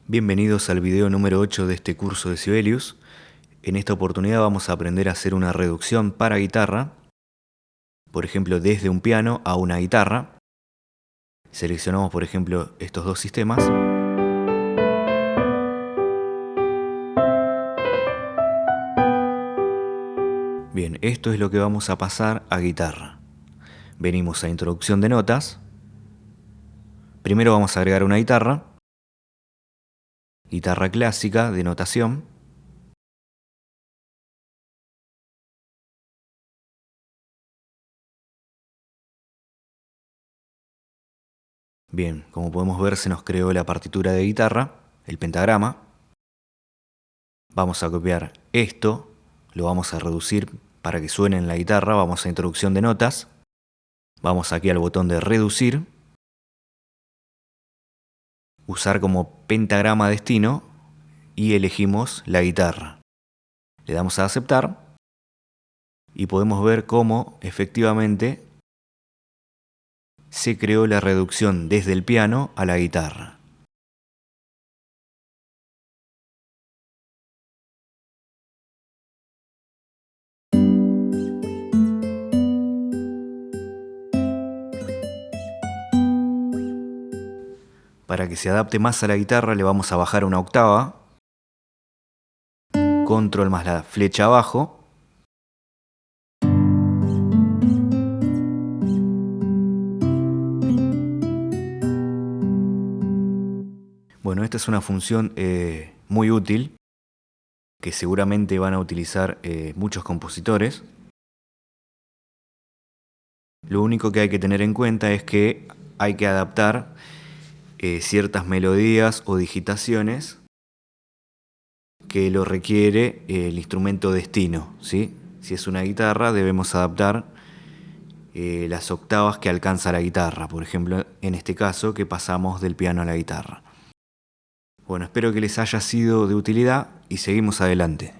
Bienvenidos al video número 8 de este curso de Sibelius. En esta oportunidad vamos a aprender a hacer una reducción para guitarra, por ejemplo desde un piano a una guitarra. Seleccionamos por ejemplo estos dos sistemas. Bien, esto es lo que vamos a pasar a guitarra. Venimos a introducción de notas. Primero vamos a agregar una guitarra clásica de notación. Bien, como podemos ver se nos creó la partitura de guitarra, el pentagrama. Vamos a copiar esto, lo vamos a reducir para que suene en la guitarra. Vamos a introducción de notas, vamos aquí al botón de reducir, usar como pentagrama destino y elegimos la guitarra. Le damos a aceptar y podemos ver cómo efectivamente se creó la reducción desde el piano a la guitarra. Para que se adapte más a la guitarra le vamos a bajar una octava, control más la flecha abajo. Bueno, esta es una función muy útil que seguramente van a utilizar muchos compositores. Lo único que hay que tener en cuenta es que hay que adaptar ciertas melodías o digitaciones que lo requiere el instrumento destino, ¿sí? Si es una guitarra debemos adaptar las octavas que alcanza la guitarra, por ejemplo en este caso que pasamos del piano a la guitarra. Bueno, espero que les haya sido de utilidad y seguimos adelante.